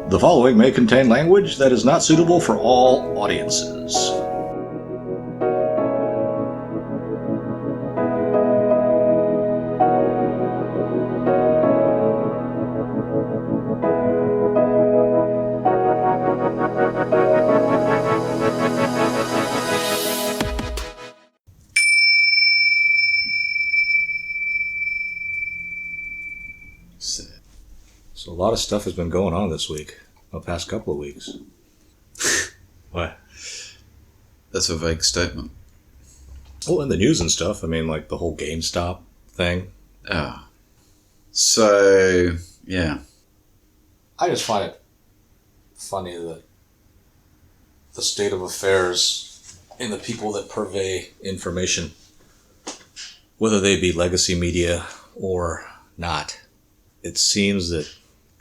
The following may contain language that is not suitable for all audiences. So a lot of stuff has been going on this week, the past couple of weeks. What? That's a vague statement. Well, in the news and stuff, I mean, like the whole Gamestop thing. Ah. So, yeah. I just find it funny that the state of affairs in the people that purvey information, whether they be legacy media or not, it seems that,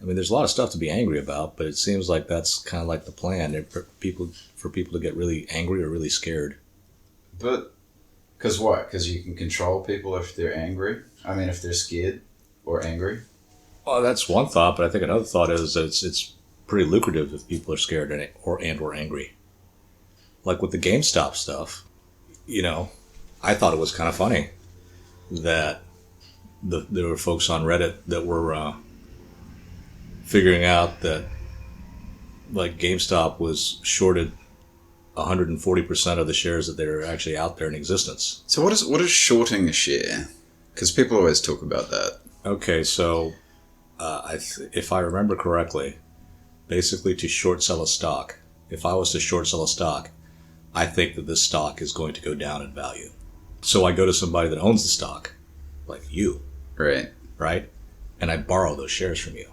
I mean, there's a lot of stuff to be angry about, but it seems like that's kind of like the plan for people to get really angry or really scared. But, because what? Because you can control people if they're angry? I mean, if they're scared or angry? Well, that's one thought, but I think another thought is that it's pretty lucrative if people are scared or angry. Like with the GameStop stuff, you know, I thought it was kind of funny that there were folks on Reddit that were figuring out that like GameStop was shorted 140% of the shares that are actually out there in existence. So what is shorting a share? Because people always talk about that. Okay, so if I remember correctly, basically to short sell a stock, if I was to short sell a stock, I think that this stock is going to go down in value. So I go to somebody that owns the stock, like you. Right? And I borrow those shares from you.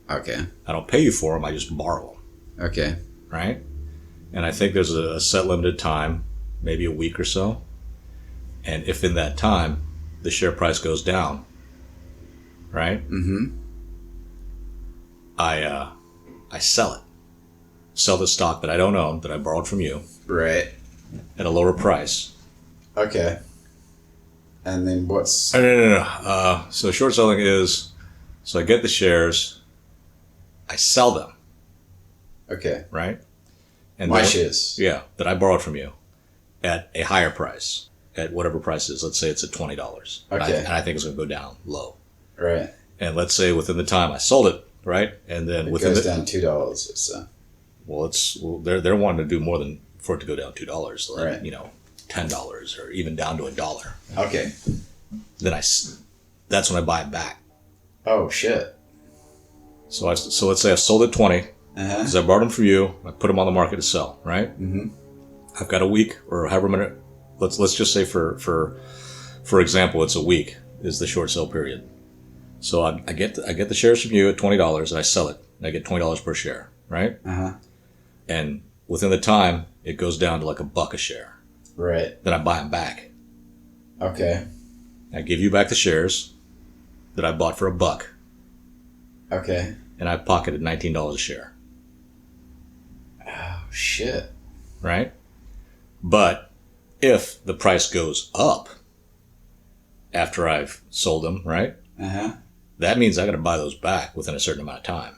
Okay. I don't pay you for them, I just borrow them. Okay. Right? And I think there's a set limited time, maybe a week or so. And if in that time the share price goes down, right? Mm-hmm. I sell it. Sell the stock that I don't own, that I borrowed from you. Right. At a lower price. Okay. And then what's... No. So short selling is, so I get the shares, I sell them. Okay. Right? And my shares. Yeah, that I borrowed from you at a higher price, at whatever price it is. Let's say it's at $20. Okay. And I think it's going to go down low. Right. And let's say within the time I sold it, right? And then it goes down $2 or so. Well, they're wanting to do more than for it to go down $2, like, right. You know, $10 or even down to $1. Okay. Then that's when I buy it back. Oh shit. So let's say I sold it 20 because I borrowed them from you. I put them on the market to sell, right? Mm-hmm. I've got a week or however many. Let's just say for example, it's a week is the short sell period. So I get the shares from you at $20 and I sell it. And I get $20 per share, right? And within the time, it goes down to like $1 a share. Right. Then I buy them back. Okay. I give you back the shares that I bought for $1. Okay. And I pocketed $19 a share. Oh, shit. Right? But if the price goes up after I've sold them, right? That means I got to buy those back within a certain amount of time.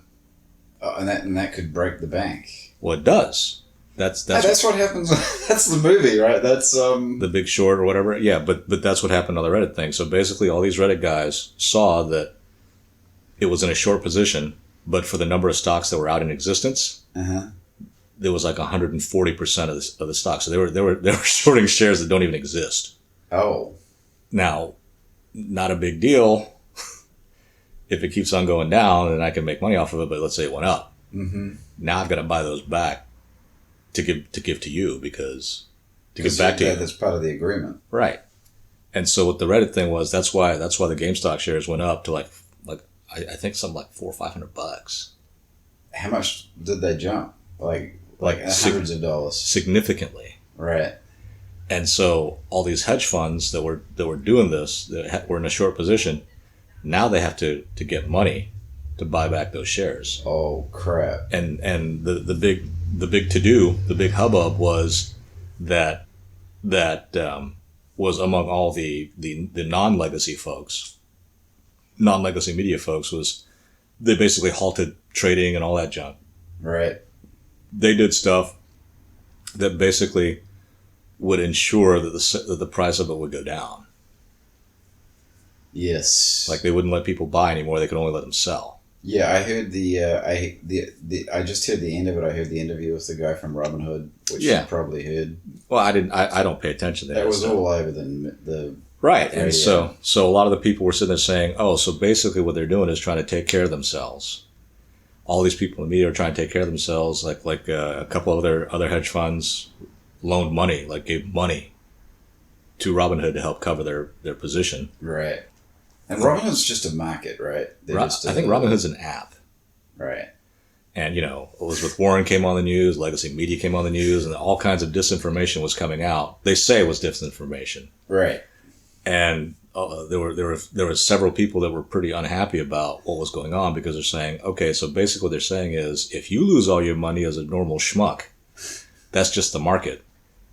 Oh, and that could break the bank. Well, it does. That's what happens. That's the movie, right? That's The Big Short or whatever. Yeah, but that's what happened on the Reddit thing. So basically, all these Reddit guys saw that it was in a short position, but for the number of stocks that were out in existence, there was like 140% of the stock. So they were shorting shares that don't even exist. Oh. Now, not a big deal. If it keeps on going down, then I can make money off of it. But let's say it went up. Mm-hmm. Now I've got to buy those back to give to you because to give back to you. That's part of the agreement, right? And so what the Reddit thing was, that's why the GameStop shares went up to like I think something like $400 or $500. How much did they jump? Like hundreds of dollars. Significantly. Right. And so all these hedge funds that were doing this, that were in a short position, now they have to get money to buy back those shares. Oh crap! And the big to do, the big hubbub was that was among all the non-legacy folks, non-legacy media folks, was they basically halted trading and all that junk. Right. They did stuff that basically would ensure that the price of it would go down. Yes. Like they wouldn't let people buy anymore; they could only let them sell. Yeah, I heard I just heard the end of it. I heard the interview with the guy from Robinhood, which you probably heard. Well, I didn't. I don't pay attention to that. That was all over the right, radio. And so a lot of the people were sitting there saying, "Oh, so basically what they're doing is trying to take care of themselves." All these people in the media are trying to take care of themselves. Like a couple of other hedge funds loaned money, like gave money to Robinhood to help cover their position. Right. And Robinhood's just a market, right? I think Robinhood's an app. Right. And, Elizabeth Warren came on the news, Legacy Media came on the news, and all kinds of disinformation was coming out. They say it was disinformation. Right. And there were several people that were pretty unhappy about what was going on because they're saying, okay, so basically what they're saying is if you lose all your money as a normal schmuck, that's just the market.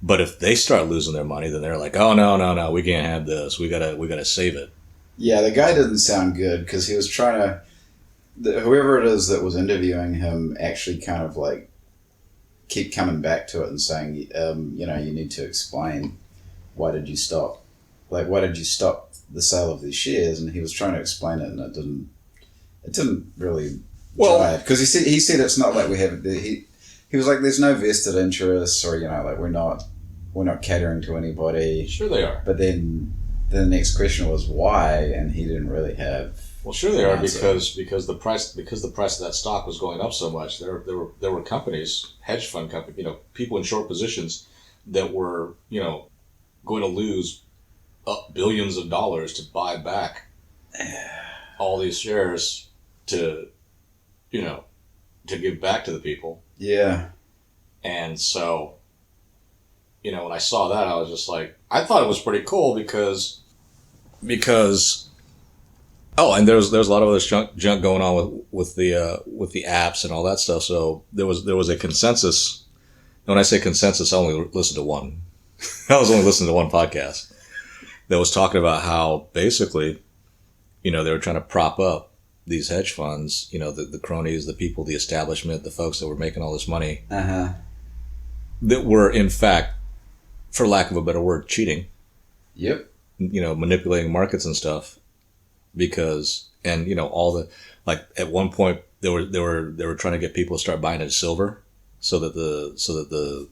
But if they start losing their money, then they're like, oh, no, we can't have this. We gotta save it. Yeah, the guy didn't sound good because he was trying to, whoever it is that was interviewing him actually kind of like keep coming back to it and saying, you need to explain why did you stop the sale of these shares? And he was trying to explain it and it didn't really jive. Because he said it's not like we have, he was like, there's no vested interests or, like we're not catering to anybody. Sure they are. But then the next question was why, and he didn't really have. Well, sure they are because the price of that stock was going up so much. There were companies, hedge fund companies, people in short positions that were going to lose billions of dollars to buy back all these shares to give back to the people. Yeah. And so, when I saw that, I was just like, I thought it was pretty cool because and there was a lot of other junk going on with the apps and all that stuff. So there was a consensus. When I say consensus, I only listened to one. I was only listening to one podcast that was talking about how basically, they were trying to prop up these hedge funds, the cronies, the people, the establishment, the folks that were making all this money, that were in fact, for lack of a better word, cheating. Yep. Manipulating markets and stuff, because all the at one point they were trying to get people to start buying into silver, so that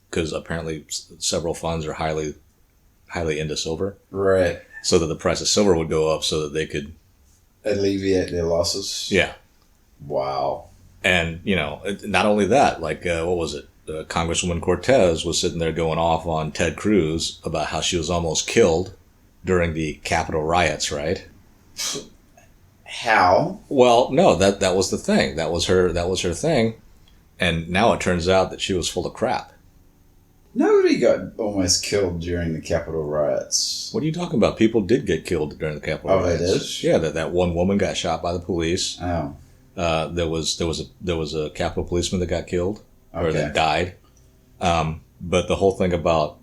because apparently several funds are highly into silver, right? So that the price of silver would go up, so that they could alleviate their losses. Yeah. Wow. And not only that, what was it? Congresswoman Cortez was sitting there going off on Ted Cruz about how she was almost killed during the Capitol riots, right? How? Well, no, that was the thing. That was her thing. And now it turns out that she was full of crap. Nobody got almost killed during the Capitol riots. What are you talking about? People did get killed during the Capitol riots. Oh, they did? Yeah, that one woman got shot by the police. Oh. There was a Capitol policeman that got killed. Or that died. But the whole thing about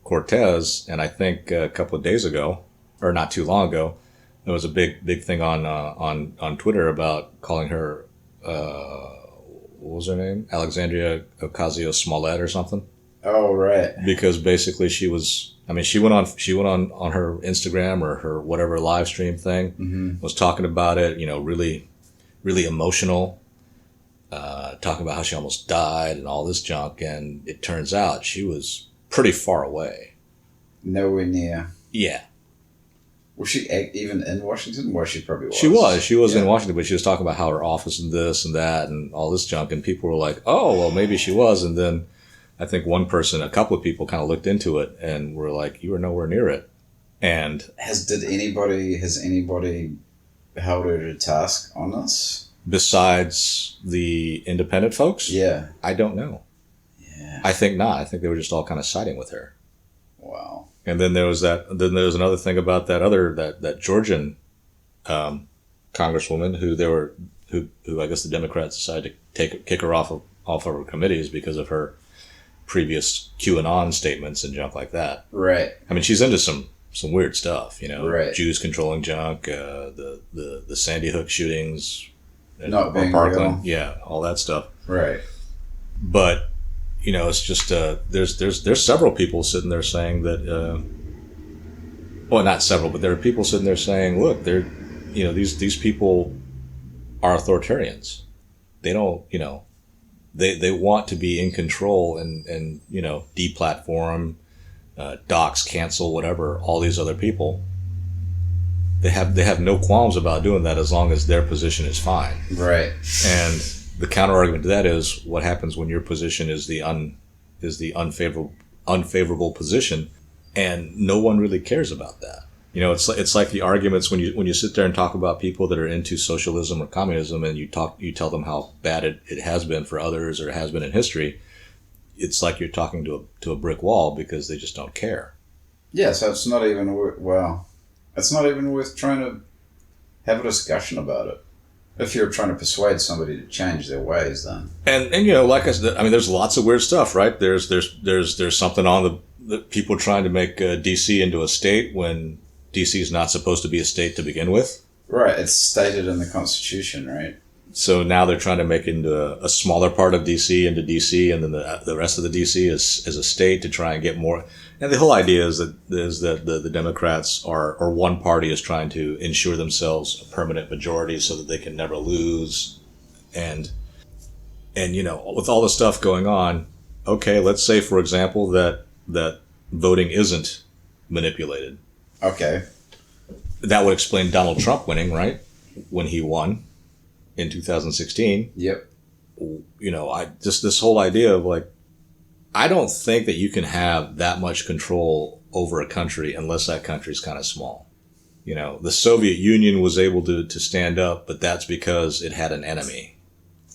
Cortez, and I think a couple of days ago, or not too long ago, there was a big thing on Twitter about calling her, what was her name? Alexandria Ocasio-Smollett or something. Oh, right. Because basically she went on her Instagram or her whatever live stream thing, was talking about it, really, really emotional. Talking about how she almost died and all this junk, and it turns out she was pretty far away. Nowhere near. Yeah. Was she even in Washington? Well, she probably was. She was in Washington, but she was talking about how her office and this and that and all this junk, and people were like, oh, well, maybe she was. And then I think a couple of people kind of looked into it and were like, you were nowhere near it. And has anybody held her to task on this? Besides the independent folks? Yeah. I don't know. Yeah. I think not. I think they were just all kind of siding with her. Wow. And then there was another thing about that Georgian congresswoman who I guess the Democrats decided to kick her off of her committees because of her previous QAnon statements and junk like that. Right. I mean, she's into some weird stuff, Right. Jews controlling junk, the Sandy Hook shootings, Not or being Parkland, real. yeah, all that stuff. Right. But it's just there's several people sitting there saying that. Well, not several, but there are people sitting there saying, "Look, these people are authoritarians. They don't, they want to be in control and deplatform, dox, cancel, whatever. All these other people, they have no qualms about doing that as long as their position is fine. Right. And the counter argument to that is what happens when your position is the unfavorable position, and no one really cares about that. It's like the arguments when you sit there and talk about people that are into socialism or communism, and you tell them how bad it has been for others or has been in history. It's like you're talking to a brick wall because they just don't care. Yeah, so it's not even it's not even worth trying to have a discussion about it. If you're trying to persuade somebody to change their ways, then. And like I said, I mean, there's lots of weird stuff, right? There's something on the people trying to make DC into a state when DC is not supposed to be a state to begin with. Right, it's stated in the Constitution, right? So now they're trying to make into a smaller part of DC into DC, and then the rest of the DC is a state to try and get more. And the whole idea is that the Democrats or one party is trying to ensure themselves a permanent majority so that they can never lose. And with all the stuff going on, okay, let's say for example that voting isn't manipulated. Okay. That would explain Donald Trump winning, right? When he won in 2016. Yep. This whole idea of like, I don't think that you can have that much control over a country unless that country's kind of small. The Soviet Union was able to stand up, but that's because it had an enemy,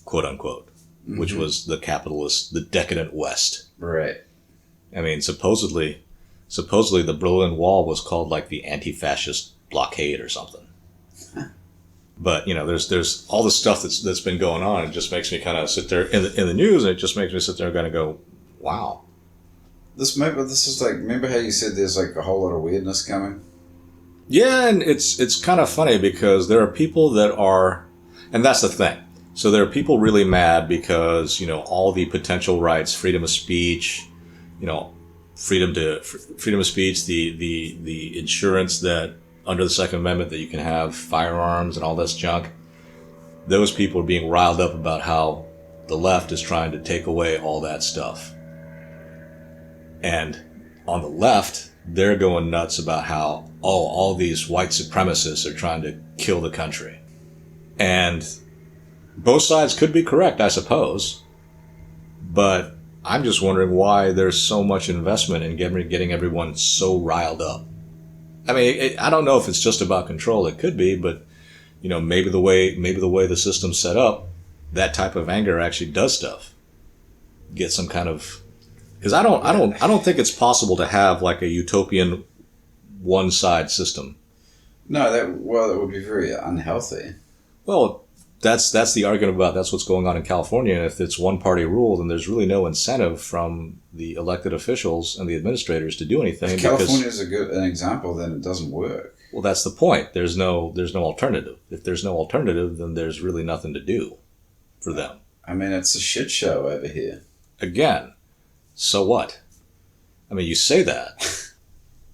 quote unquote, which was the capitalist, the decadent West. Right. I mean, supposedly the Berlin Wall was called like the anti-fascist blockade or something. But there's all the stuff that's been going on. It just makes me kind of sit there in the news, and it just makes me sit there and kind of go, wow. This is like, remember how you said there's like a whole lot of weirdness coming? Yeah, and it's kind of funny because there are people that are, and that's the thing. So there are people really mad because all the potential rights, freedom of speech, freedom of speech, the insurance that under the Second Amendment that you can have firearms and all this junk. Those people are being riled up about how the left is trying to take away all that stuff. And on the left, they're going nuts about how, all these white supremacists are trying to kill the country. And both sides could be correct, I suppose. But I'm just wondering why there's so much investment in getting everyone so riled up. I mean, I don't know if it's just about control. It could be, but maybe the way the system's set up, that type of anger actually does stuff. Get some kind of, because I don't think it's possible to have like a utopian one side system. No, that would be very unhealthy. Well, that's the argument about that's what's going on in California. And if it's one party rule, then there's really no incentive from the elected officials and the administrators to do anything. If California is an example, then it doesn't work. Well, that's the point. There's no alternative. If there's no alternative, then there's really nothing to do for them. I mean, it's a shit show over here. Again, so what? I mean, you say that.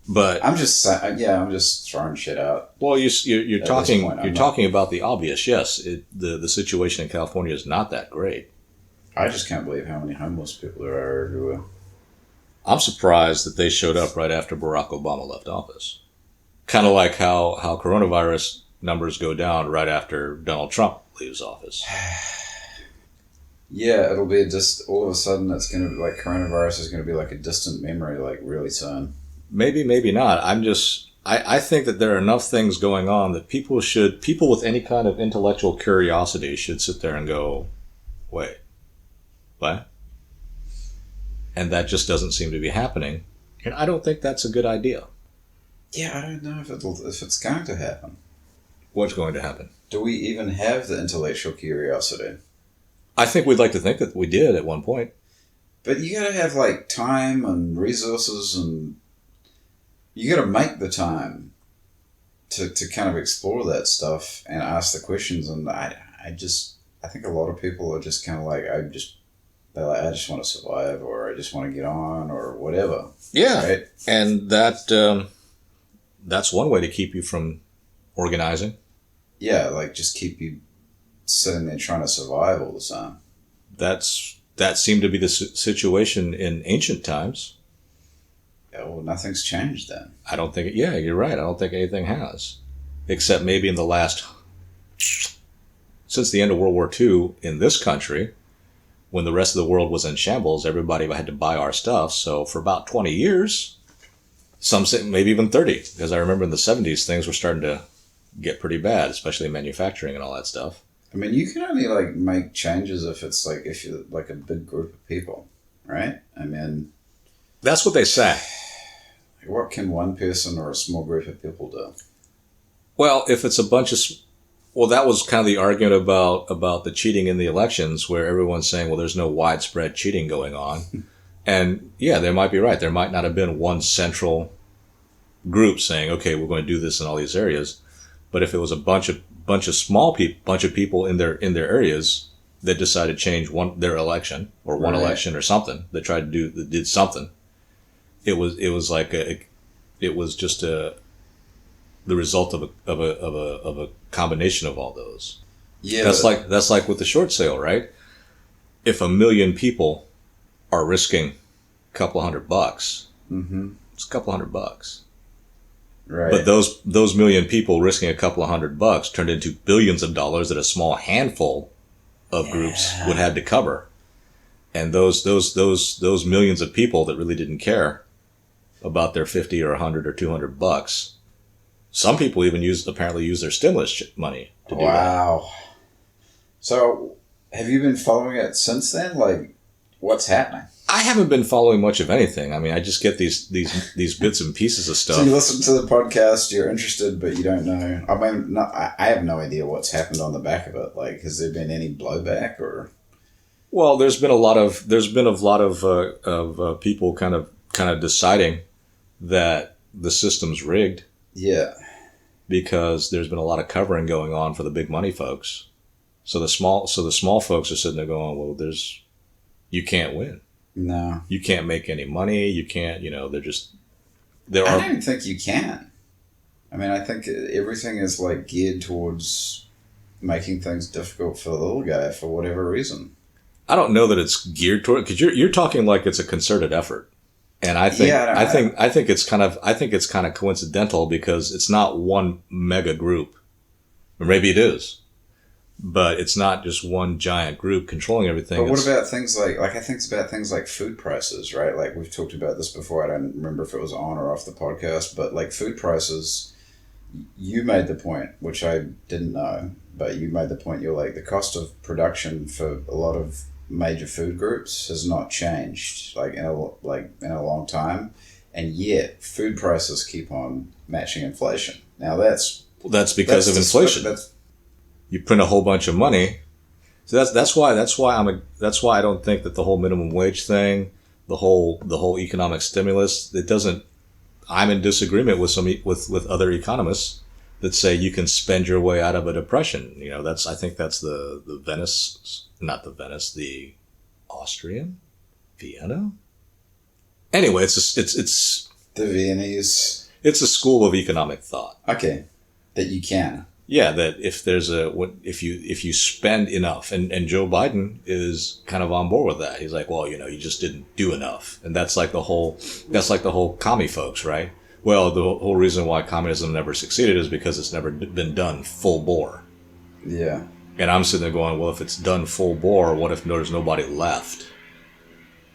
But I'm just throwing shit out. Well, you're talking about the obvious. Yes, the situation in California is not that great. I just can't believe how many homeless people there are everywhere. I'm surprised that they showed up right after Barack Obama left office. Kind of like how coronavirus numbers go down right after Donald Trump leaves office. Yeah, it'll be just all of a sudden it's going to be like coronavirus is going to be like a distant memory, like really soon. Maybe, maybe not. I think that there are enough things going on that people with any kind of intellectual curiosity should sit there and go, wait, what? And that just doesn't seem to be happening. And I don't think that's a good idea. Yeah, I don't know if it's going to happen. What's going to happen? Do we even have the intellectual curiosity? I think we'd like to think that we did at one point. But you gotta have like time and resources, and you gotta make the time to kind of explore that stuff and ask the questions. And I I think a lot of people are just kind of like, they're like, I just want to survive, or I just want to get on, or whatever. Yeah. Right? And that's one way to keep you from organizing. Yeah, like just keep you sitting there trying to survive all the time. That seemed to be the situation in ancient times. Yeah, well, nothing's changed then. I don't think, yeah, you're right. I don't think anything has. Except maybe in the last, since the end of World War II in this country, when the rest of the world was in shambles, everybody had to buy our stuff. So for about 20 years, some say maybe even 30, because I remember in the 70s, things were starting to get pretty bad, especially manufacturing and all that stuff. I mean, you can only like make changes if you're like a big group of people, right? I mean, that's what they say. What can one person or a small group of people do? Well, if it's a bunch of, well, that was kind of the argument about the cheating in the elections, where everyone's saying, well, there's no widespread cheating going on. And yeah, they might be right. There might not have been one central group saying, okay, we're going to do this in all these areas. But if it was a bunch of small people, bunch of people in their areas that decided to change their election or one Right. election or something, that did something, it was just the result of a combination of all those. Yeah, That's like with the short sale, right? If 1 million people are risking a couple $100, mm-hmm. it's a couple $100. Right. But those million people risking a couple of $100 turned into billions of dollars that a small handful of groups would have to cover. And those millions of people that really didn't care about their 50 or 100 or $200. Some people even apparently use their stimulus money to do that. Wow. So, have you been following it since then? Like, what's happening? I haven't been following much of anything. I mean, I just get these bits and pieces of stuff. So you listen to the podcast, you're interested, but you don't know. I mean, I have no idea what's happened on the back of it. Like, has there been any blowback or? Well, there's been a lot of people kind of deciding that the system's rigged. Yeah. Because there's been a lot of covering going on for the big money folks. So the small folks are sitting there going, well, you can't win. No. You can't make any money. You can't, I don't think you can. I mean, I think everything is like geared towards making things difficult for the little guy for whatever reason. I don't know that it's geared toward, because you're talking like it's a concerted effort. And I think, I think it's kind of coincidental, because it's not one mega group, or maybe it is, but it's not just one giant group controlling everything. But what about things like I think it's about things like food prices, right? Like we've talked about this before. I don't remember if it was on or off the podcast, but like food prices, you made the point, which I didn't know, but you made the point. You're like, the cost of production for a lot of major food groups has not changed in a long time, and yet food prices keep on matching inflation. Now that's because of inflation. You print a whole bunch of money, so that's why I don't think that the whole minimum wage thing, the whole economic stimulus, it doesn't. I'm in disagreement with other economists that say you can spend your way out of a depression. I think that's the Austrian, Vienna. Anyway, it's the Viennese. It's a school of economic thought. Okay, that you can. Yeah, that if you spend enough, and Joe Biden is kind of on board with that. He's like, well, you just didn't do enough, and that's like the whole commie folks, right? Well, the whole reason why communism never succeeded is because it's never been done full bore. Yeah. And I'm sitting there going, well, if it's done full bore, what if there's nobody left?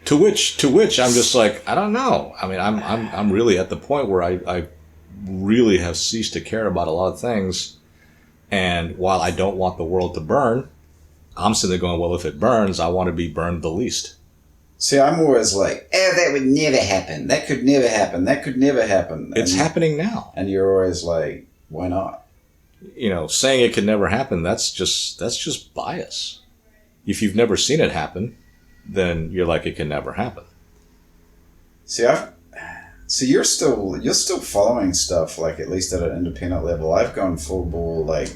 To which I'm just like, I don't know. I mean, I'm really at the point where I really have ceased to care about a lot of things. And while I don't want the world to burn, I'm sitting there going, well, if it burns, I want to be burned the least. See, I'm always like, that would never happen. That could never happen. That could never happen. It's happening now. And you're always like, why not? Saying it could never happen, that's just bias. If you've never seen it happen, then you're like, it can never happen. See, you're still following stuff, like at least at an independent level. I've gone full bore, like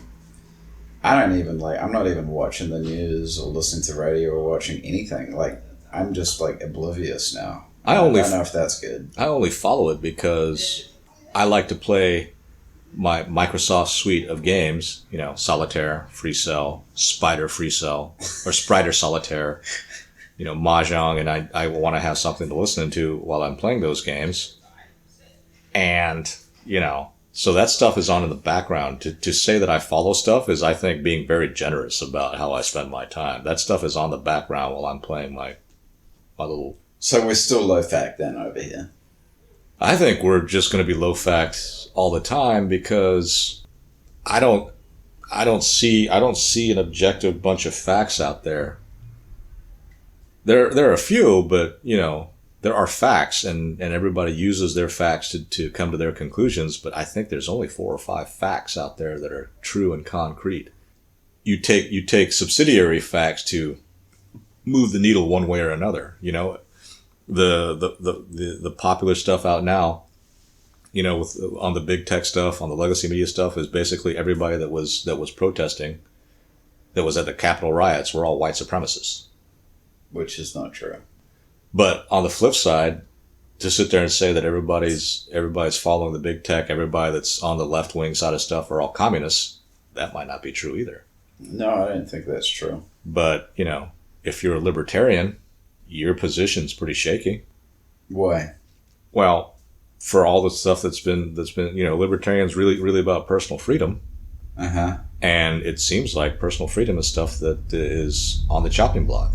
I don't even like. I'm not even watching the news or listening to radio or watching anything. Like I'm just like oblivious now. I don't know if that's good. I only follow it because I like to play my Microsoft suite of games. You know, Solitaire, Free Cell, Spider Free Cell, or Spider Solitaire. You know, Mahjong, and I want to have something to listen to while I'm playing those games. And, you know, so that stuff is on in the background. To say that I follow stuff is, I think, being very generous about how I spend my time. That stuff is on the background while I'm playing my little... So we're still low fact then over here. I think we're just going to be low fact all the time because I don't see an objective bunch of facts out there. There are a few, but, you know, there are facts, and everybody uses their facts to come to their conclusions, but I think there's only 4 or 5 facts out there that are true and concrete. You take subsidiary facts to move the needle one way or another. You know, the popular stuff out now, you know, on the big tech stuff, on the legacy media stuff, is basically everybody that was protesting, that was at the Capitol riots, were all white supremacists. Which is not true. But on the flip side, to sit there and say that everybody's following the big tech, everybody that's on the left wing side of stuff are all communists, that might not be true either. No, I don't think that's true. But, you know, if you're a libertarian, your position's pretty shaky. Why? Well, for all the stuff that's been, you know, libertarians really about personal freedom. Uh-huh. And it seems like personal freedom is stuff that is on the chopping block.